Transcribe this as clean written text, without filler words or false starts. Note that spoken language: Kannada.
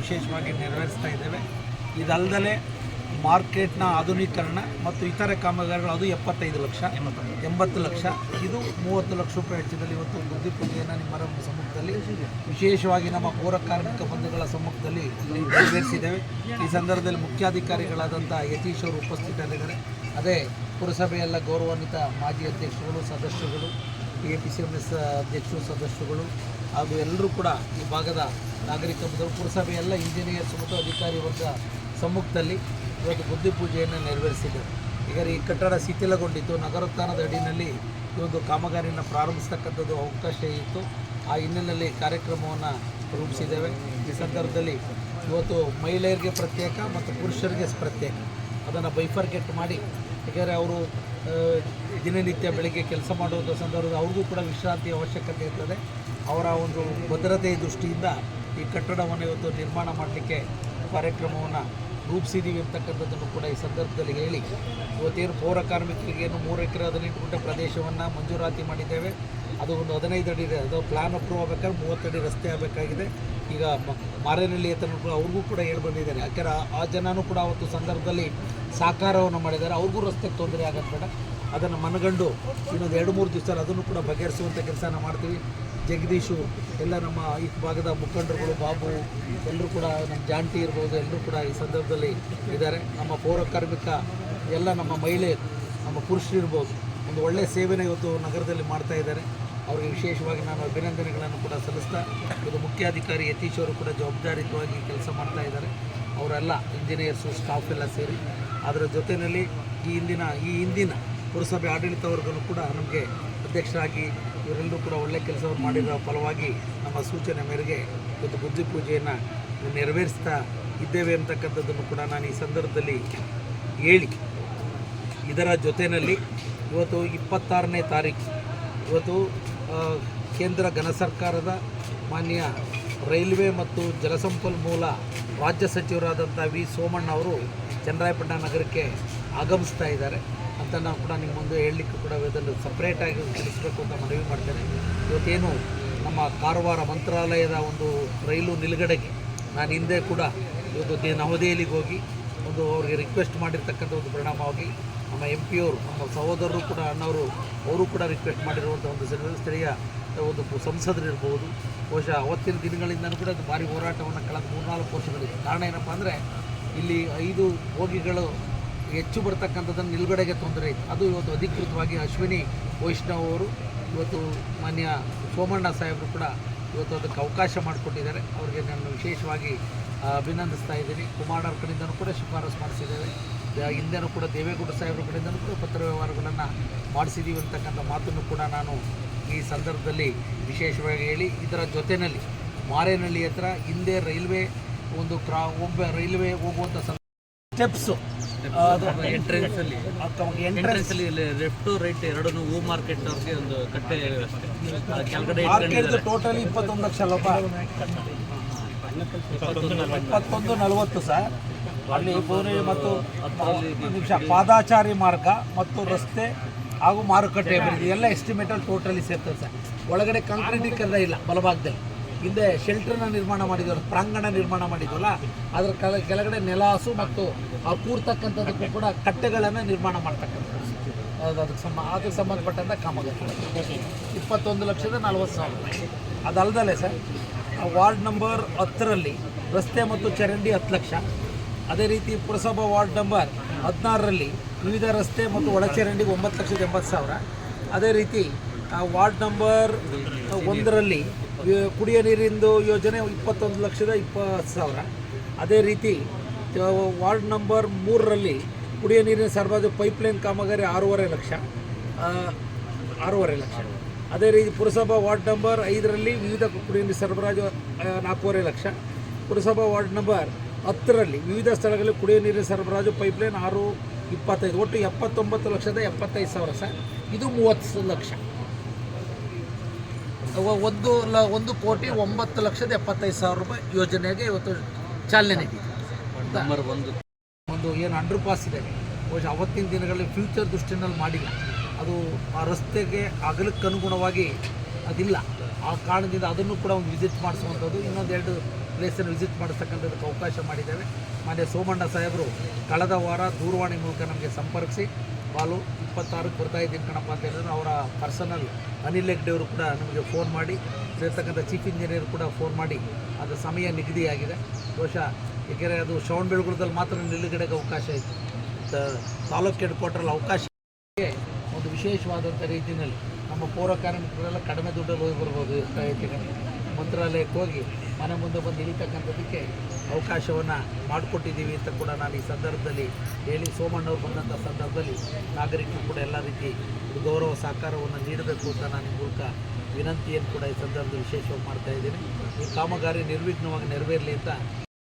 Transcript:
ವಿಶೇಷವಾಗಿ ನೆರವೇರಿಸ್ತಾ ಇದ್ದೇವೆ. ಇದಲ್ಲದೆ ಮಾರ್ಕೆಟ್ನ ಆಧುನೀಕರಣ ಮತ್ತು ಇತರೆ ಕಾಮಗಾರಿಗಳು ಅದು 75 ಲಕ್ಷ 80 ಲಕ್ಷ, ಇದು 30 ಲಕ್ಷ ರೂಪಾಯಿ ವೆಚ್ಚದಲ್ಲಿ ಇವತ್ತು ಬುದ್ಧಿ ಪೂಜೆಯನ್ನು ನಿಮ್ಮರ ಸಮ್ಮುಖದಲ್ಲಿ ವಿಶೇಷವಾಗಿ ನಮ್ಮ ಪೌರ ಕಾರ್ಮಿಕ ಬಂಧುಗಳ ಸಮ್ಮುಖದಲ್ಲಿ ನೆರವೇರಿಸಿದ್ದೇವೆ. ಈ ಸಂದರ್ಭದಲ್ಲಿ ಮುಖ್ಯಾಧಿಕಾರಿಗಳಾದಂಥ ಯತೀಶ್ ಅವರು ಉಪಸ್ಥಿತರಿದ್ದಾರೆ. ಅದೇ ಪುರಸಭೆಯೆಲ್ಲ ಗೌರವಾನ್ವಿತ ಮಾಜಿ ಅಧ್ಯಕ್ಷರುಗಳು, ಸದಸ್ಯರುಗಳು, APCMS ಅಧ್ಯಕ್ಷರು, ಸದಸ್ಯರುಗಳು ಹಾಗೂ ಎಲ್ಲರೂ ಕೂಡ ಈ ಭಾಗದ ನಾಗರಿಕ ಬಂಧುಗಳು, ಪುರಸಭೆಯೆಲ್ಲ ಇಂಜಿನಿಯರ್ಸ್ ಮತ್ತು ಅಧಿಕಾರಿ ವರ್ಗ ಸಮ್ಮುಖದಲ್ಲಿ ಇವತ್ತು ಬುದ್ಧಿ ಪೂಜೆಯನ್ನು ನೆರವೇರಿಸಿದ್ದೇವೆ. ಈಗ ಈ ಕಟ್ಟಡ ಶಿಥಿಲಗೊಂಡಿತ್ತು. ನಗರೋತ್ಥಾನದ ಅಡಿಯಲ್ಲಿ ಈ ಒಂದು ಕಾಮಗಾರಿಯನ್ನು ಪ್ರಾರಂಭಿಸ್ತಕ್ಕಂಥದ್ದು ಅವಕಾಶ ಇತ್ತು. ಆ ಹಿನ್ನೆಲೆಯಲ್ಲಿ ಕಾರ್ಯಕ್ರಮವನ್ನು ರೂಪಿಸಿದ್ದೇವೆ. ಈ ಸಂದರ್ಭದಲ್ಲಿ ಇವತ್ತು ಮಹಿಳೆಯರಿಗೆ ಪ್ರತ್ಯೇಕ ಮತ್ತು ಪುರುಷರಿಗೆ ಪ್ರತ್ಯೇಕ ಅದನ್ನು ಬೈಫರ್ಕೆಟ್ ಮಾಡಿ, ಯಾಕೆಂದರೆ ಅವರು ದಿನನಿತ್ಯ ಬೆಳಗ್ಗೆ ಕೆಲಸ ಮಾಡುವಂಥ ಸಂದರ್ಭದಲ್ಲಿ ಅವ್ರಿಗೂ ಕೂಡ ವಿಶ್ರಾಂತಿಯ ಅವಶ್ಯಕತೆ ಇರ್ತದೆ. ಅವರ ಒಂದು ಭದ್ರತೆಯ ದೃಷ್ಟಿಯಿಂದ ಈ ಕಟ್ಟಡವನ್ನು ಇವತ್ತು ನಿರ್ಮಾಣ ಮಾಡಲಿಕ್ಕೆ ಕಾರ್ಯಕ್ರಮವನ್ನು ರೂಪಿಸಿದ್ದೀವಿ ಅಂತಕ್ಕಂಥದ್ದನ್ನು ಕೂಡ ಈ ಸಂದರ್ಭದಲ್ಲಿ ಹೇಳಿ, ಇವತ್ತೇನು ಪೌರ ಕಾರ್ಮಿಕರಿಗೇನು 3 ಎಕರೆ 18 ಗುಂಟೆ ಪ್ರದೇಶವನ್ನು ಮಂಜೂರಾತಿ ಮಾಡಿದ್ದೇವೆ. ಅದು ಒಂದು 15 ಅಡಿ ಇದೆ. ಅದು ಪ್ಲಾನ್ ಅಪ್ರೂವ್ ಆಗಬೇಕಾದ್ರೆ 30 ಅಡಿ ರಸ್ತೆ ಆಗಬೇಕಾಗಿದೆ. ಈಗ ಮಾರೇನಹಳ್ಳಿ ಹತ್ರ ಕೂಡ ಅವ್ರಿಗೂ ಕೂಡ ಹೇಳಿ ಬಂದಿದ್ದಾರೆ. ಯಾಕೆಂದರೆ ಆ ಜನನೂ ಕೂಡ ಅವತ್ತು ಸಂದರ್ಭದಲ್ಲಿ ಸಾಕಾರವನ್ನು ಮಾಡಿದ್ದಾರೆ. ಅವ್ರಿಗೂ ರಸ್ತೆಗೆ ತೊಂದರೆ ಆಗೋದು ಬೇಡ, ಅದನ್ನು ಮನಗಂಡು ಇನ್ನೊಂದು 2-3 ದಿವಸ ಅದನ್ನು ಕೂಡ ಬಗೆಹರಿಸುವಂಥ ಕೆಲಸನ ಮಾಡ್ತೀವಿ. ಜಗದೀಶು ಎಲ್ಲ ನಮ್ಮ ಈ ಭಾಗದ ಮುಖಂಡರುಗಳು, ಬಾಬು ಎಲ್ಲರೂ ಕೂಡ, ನಮ್ಮ ಜಾಂಟಿ ಇರ್ಬೋದು, ಎಲ್ಲರೂ ಕೂಡ ಈ ಸಂದರ್ಭದಲ್ಲಿ ಇದ್ದಾರೆ. ನಮ್ಮ ಪೌರ ಕಾರ್ಮಿಕ ಎಲ್ಲ, ನಮ್ಮ ಮಹಿಳೆ, ನಮ್ಮ ಪುರುಷರು ಇರ್ಬೋದು, ಒಂದು ಒಳ್ಳೆಯ ಸೇವೆನ ಇವತ್ತು ನಗರದಲ್ಲಿ ಮಾಡ್ತಾ ಇದ್ದಾರೆ. ಅವರಿಗೆ ವಿಶೇಷವಾಗಿ ನಾನು ಅಭಿನಂದನೆಗಳನ್ನು ಕೂಡ ಸಲ್ಲಿಸ್ತಾ, ಇದು ಮುಖ್ಯಾಧಿಕಾರಿ ಯತೀಶ್ ಅವರು ಕೂಡ ಜವಾಬ್ದಾರಿಯುತವಾಗಿ ಕೆಲಸ ಮಾಡ್ತಾ ಇದ್ದಾರೆ. ಅವರೆಲ್ಲ ಇಂಜಿನಿಯರ್ಸು, ಸ್ಟಾಫ್ ಎಲ್ಲ ಸೇರಿ ಅದರ ಜೊತೆಯಲ್ಲಿ ಈ ಹಿಂದಿನ ಪುರಸಭೆ ಆಡಳಿತ ವರ್ಗನೂ ಕೂಡ ನಮಗೆ ಅಧ್ಯಕ್ಷರಾಗಿ ಇವರೆಲ್ಲರೂ ಕೂಡ ಒಳ್ಳೆಯ ಕೆಲಸವನ್ನು ಮಾಡಿರೋ ಫಲವಾಗಿ ನಮ್ಮ ಸೂಚನೆ ಮೇರೆಗೆ ಇವತ್ತು ಬುದ್ಧಿ ಪೂಜೆಯನ್ನು ನೆರವೇರಿಸ್ತಾ ಇದ್ದೇವೆ ಅಂತಕ್ಕಂಥದ್ದನ್ನು ಕೂಡ ನಾನು ಈ ಸಂದರ್ಭದಲ್ಲಿ ಹೇಳಿ, ಇದರ ಜೊತೆಯಲ್ಲಿ ಇವತ್ತು 26ನೇ ತಾರೀಕು ಇವತ್ತು ಕೇಂದ್ರ ಘನ ಸರ್ಕಾರದ ಮಾನ್ಯ ರೈಲ್ವೆ ಮತ್ತು ಜಲಸಂಪನ್ಮೂಲ ರಾಜ್ಯ ಸಚಿವರಾದಂಥ ವಿ ಸೋಮಣ್ಣ ಅವರು ಚನ್ನರಾಯಪಟ್ಟಣ ನಗರಕ್ಕೆ ಆಗಮಿಸ್ತಾ ಇದ್ದಾರೆ ಅಂತ ನಾವು ಕೂಡ ನಿಮ್ಮ ಮುಂದೆ ಹೇಳಲಿಕ್ಕೆ ಕೂಡ ಇದನ್ನು ಸಪ್ರೇಟಾಗಿ ತಿಳಿಸಬೇಕು ಅಂತ ಮನವಿ ಮಾಡ್ತೇನೆ. ಇವತ್ತೇನು ನಮ್ಮ ಕಾರವಾರ ಮಂತ್ರಾಲಯದ ಒಂದು ರೈಲು ನಿಲುಗಡೆಗೆ ನಾನು ಹಿಂದೆ ಕೂಡ ಇವತ್ತು ನವದೆಹಲಿಗೆ ಹೋಗಿ ಒಂದು ಅವ್ರಿಗೆ ರಿಕ್ವೆಸ್ಟ್ ಮಾಡಿರ್ತಕ್ಕಂಥ ಒಂದು ಪರಿಣಾಮವಾಗಿ ನಮ್ಮ MP ಅವರು, ನಮ್ಮ ಸಹೋದರರು ಕೂಡ, ಅಣ್ಣವರು, ಅವರು ಕೂಡ ರಿಕ್ವೆಸ್ಟ್ ಮಾಡಿರುವಂಥ ಒಂದು ಸ್ಥಳೀಯ ಒಂದು ಸಂಸದರಿರ್ಬೋದು. ಬಹುಶಃ ಅವತ್ತಿನ ದಿನಗಳಿಂದಲೂ ಕೂಡ ಅದು ಭಾರಿ ಹೋರಾಟವನ್ನು ಕಳೆದ 3-4 ವರ್ಷಗಳಿದೆ. ಕಾರಣ ಏನಪ್ಪ ಅಂದರೆ ಇಲ್ಲಿ 5 ಬೋಗಿಗಳು ಹೆಚ್ಚು ಬರ್ತಕ್ಕಂಥದ್ದನ್ನು ನಿಲುಗಡೆಗೆ ತೊಂದರೆ ಇತ್ತು. ಅದು ಇವತ್ತು ಅಧಿಕೃತವಾಗಿ ಅಶ್ವಿನಿ ವೈಷ್ಣವ್ ಅವರು, ಇವತ್ತು ಮಾನ್ಯ ಸೋಮಣ್ಣ ಸಾಹೇಬರು ಕೂಡ ಇವತ್ತು ಅದಕ್ಕೆ ಅವಕಾಶ ಮಾಡಿಕೊಟ್ಟಿದ್ದಾರೆ. ಅವರಿಗೆ ನಾನು ವಿಶೇಷವಾಗಿ ಅಭಿನಂದಿಸ್ತಾ ಇದ್ದೀನಿ. ಕುಮಾರ್ ಅವ್ರ ಕಡೆಯಿಂದನೂ ಕೂಡ ಶಿಫಾರಸು ಮಾಡಿಸಿದ್ದೇವೆ. ಹಿಂದೆನೂ ಕೂಡ ದೇವೇಗೌಡ ಸಾಹೇಬ್ರ ಕಡೆಯಿಂದನೂ ಕೂಡ ಪತ್ರ ವ್ಯವಹಾರಗಳನ್ನು ಮಾಡಿಸಿದ್ದೀವಿ ಅಂತಕ್ಕಂಥ ಮಾತನ್ನು ಕೂಡ ನಾನು ಈ ಸಂದರ್ಭದಲ್ಲಿ ವಿಶೇಷವಾಗಿ ಹೇಳಿ, ಇದರ ಜೊತೆಯಲ್ಲಿ ಮಾರೇನಹಳ್ಳಿ ಹತ್ರ ಹಿಂದೆ ರೈಲ್ವೆ ಒಂದು ರೈಲ್ವೆ ಹೋಗುವಂಥ ಸ್ಟೆಪ್ಸು ಎಂಟ್ರೆನ್ಸಲ್ಲಿ ಲೆಫ್ಟ್ ರೈಟ್ ಎರಡೂ ಹೂ ಮಾರ್ಕೆಟ್ ಅವ್ರಿಗೆ ಒಂದು ಕಟ್ಟೆ ವ್ಯವಸ್ಥೆ ಕೆಳಗಡೆ ಟೋಟಲಿ 21 ಲಕ್ಷ ಅಲ್ಲಪ್ಪ, 2140 ಸರ್. ಅಲ್ಲಿ ಮತ್ತು ಪಾದಾಚಾರಿ ಮಾರ್ಗ ಮತ್ತು ರಸ್ತೆ ಹಾಗೂ ಮಾರುಕಟ್ಟೆ ಅಭಿವೃದ್ಧಿ ಎಲ್ಲ ಎಸ್ಟಿಮೇಟಲ್ಲಿ ಟೋಟಲಿ ಸೇರ್ತದೆ ಸರ್. ಒಳಗಡೆ ಕಾಂಕ್ರೀಟೀಕರಣ ಇಲ್ಲ. ಬಲಭಾಗದಲ್ಲಿ ಹಿಂದೆ ಶೆಲ್ಟರ್ನ ನಿರ್ಮಾಣ ಮಾಡಿದ್ವಲ್ಲ, ಪ್ರಾಂಗಣ ನಿರ್ಮಾಣ ಮಾಡಿದ್ವಲ್ಲ, ಅದರ ಕೆಳಗಡೆ ನೆಲಹಾಸು ಮತ್ತು ಕೂರ್ತಕ್ಕಂಥದ್ದಕ್ಕೂ ಕೂಡ ಕಟ್ಟೆಗಳನ್ನು ನಿರ್ಮಾಣ ಮಾಡ್ತಕ್ಕಂಥದ್ದು ಅದಕ್ಕೆ ಸಂಬಂಧಪಟ್ಟಂಥ ಕಾಮಗಾರಿ 21,40,000. ಅದಲ್ಲದಲ್ಲೇ ಸರ್, ವಾರ್ಡ್ ನಂಬರ್ 10ರಲ್ಲಿ ರಸ್ತೆ ಮತ್ತು ಚರಂಡಿ 10 ಲಕ್ಷ. ಅದೇ ರೀತಿ ಪುರಸಭಾ ವಾರ್ಡ್ ನಂಬರ್ 16ರಲ್ಲಿ ವಿವಿಧ ರಸ್ತೆ ಮತ್ತು ಒಳಚರಂಡಿಗೆ 9,80,000. ಅದೇ ರೀತಿ ವಾರ್ಡ್ ನಂಬರ್ 1ರಲ್ಲಿ ಕುಡಿಯ ನೀರಿಂದು ಯೋಜನೆ 21,20,000. ಅದೇ ರೀತಿ ವಾರ್ಡ್ ನಂಬರ್ 3ರಲ್ಲಿ ಕುಡಿಯ ನೀರಿನ ಸರಬರಾಜು ಪೈಪ್ಲೈನ್ ಕಾಮಗಾರಿ 6.5 ಲಕ್ಷ. ಅದೇ ರೀತಿ ಪುರಸಭಾ ವಾರ್ಡ್ ನಂಬರ್ 5ರಲ್ಲಿ ವಿವಿಧ ಕುಡಿಯ ನೀರು ಸರಬರಾಜು 4.5 ಲಕ್ಷ. ಪುರಸಭಾ ವಾರ್ಡ್ ನಂಬರ್ 10ರಲ್ಲಿ ವಿವಿಧ ಸ್ಥಳಗಳಲ್ಲಿ ಕುಡಿಯ ನೀರಿನ ಸರಬರಾಜು ಪೈಪ್ಲೈನ್ 6.25, ಒಟ್ಟು 79,75,000 ಸರ್. ಇದು 30 ಲಕ್ಷ. 1,09,75,000 ರೂಪಾಯಿ ಯೋಜನೆಗೆ ಇವತ್ತು ಚಾಲನೆ ನೀಡಿದೆ. ಒಂದು ಏನು ಅಂಡರ್ ಪಾಸ್ ಇದೆ, ಬಹುಶಃ ಅವತ್ತಿನ ದಿನಗಳಲ್ಲಿ ಫ್ಯೂಚರ್ ದೃಷ್ಟಿನಲ್ಲಿ ಮಾಡಿಲ್ಲ. ಅದು ಆ ರಸ್ತೆಗೆ ಅಗಲಕ್ಕೆ ಅನುಗುಣವಾಗಿ ಅದಿಲ್ಲ. ಆ ಕಾರಣದಿಂದ ಅದನ್ನು ಕೂಡ ಒಂದು ವಿಸಿಟ್ ಮಾಡಿಸುವಂಥದ್ದು. ಇನ್ನೊಂದು 2 ಪ್ಲೇಸನ್ನು ವಿಸಿಟ್ ಮಾಡಿಸ್ತಕ್ಕಂಥದ್ದಕ್ಕೆ ಅವಕಾಶ ಮಾಡಿದ್ದೇವೆ. ಮಾನ್ಯ ಸೋಮಣ್ಣ ಸಾಹೇಬರು ಕಳೆದ ವಾರ ದೂರವಾಣಿ ಮೂಲಕ ನಮಗೆ ಸಂಪರ್ಕಿಸಿ ಬಾಲು 26ಕ್ಕೆ ಬರ್ತಾ ಇದ್ದೀನಿ ಕಣಪ್ಪ ಅಂತ ಹೇಳಿದ್ರು. ಅವರ ಪರ್ಸನಲ್ ಅನಿಲ್ ಹೆಗ್ಡೆ ಅವರು ಕೂಡ ನಮಗೆ ಫೋನ್ ಮಾಡಿ, ಇರ್ತಕ್ಕಂಥ ಚೀಫ್ ಇಂಜಿನಿಯರ್ ಕೂಡ ಫೋನ್ ಮಾಡಿ ಅದು ಸಮಯ ನಿಗದಿಯಾಗಿದೆ. ಬಹುಶಃ ಏಕೆಂದರೆ ಅದು ಶ್ರವಣಬೆಳಗೊಳದಲ್ಲಿ ಮಾತ್ರ ನಿಲುಗಡೆಗೆ ಅವಕಾಶ ಇತ್ತು. ತಾಲೂಕು ಹೆಡ್ ಕ್ವಾರ್ಟರಲ್ಲಿ ಅವಕಾಶ ಒಂದು ವಿಶೇಷವಾದಂಥ ರೀತಿಯಲ್ಲಿ ನಮ್ಮ ಪೌರ ಕಾರ್ಮಿಕರೆಲ್ಲ ಕಡಿಮೆ ದುಡ್ಡಲ್ಲಿ ಹೋಗಿ ಬರ್ಬೋದು. ಮಂತ್ರಾಲಯಕ್ಕೆ ಹೋಗಿ ಮನೆ ಮುಂದೆ ಬಂದು ಇಳಿತಕ್ಕಂಥದ್ದಕ್ಕೆ ಅವಕಾಶವನ್ನು ಮಾಡಿಕೊಟ್ಟಿದ್ದೀವಿ ಅಂತ ಕೂಡ ನಾನು ಈ ಸಂದರ್ಭದಲ್ಲಿ ಹೇಳಿ, ಸೋಮಣ್ಣವ್ರು ಬಂದಂಥ ಸಂದರ್ಭದಲ್ಲಿ ನಾಗರಿಕರು ಕೂಡ ಎಲ್ಲ ರೀತಿ ಗೌರವ ಸಹಕಾರವನ್ನು ನೀಡಬೇಕು ಅಂತ ನಾನು ಈ ಮೂಲಕ ವಿನಂತಿಯನ್ನು ಕೂಡ ಈ ಸಂದರ್ಭದಲ್ಲಿ ವಿಶೇಷವಾಗಿ ಮಾಡ್ತಾಯಿದ್ದೀನಿ. ಈ ಕಾಮಗಾರಿ ನಿರ್ವಿಘ್ನವಾಗಿ ನೆರವೇರಲಿ ಅಂತ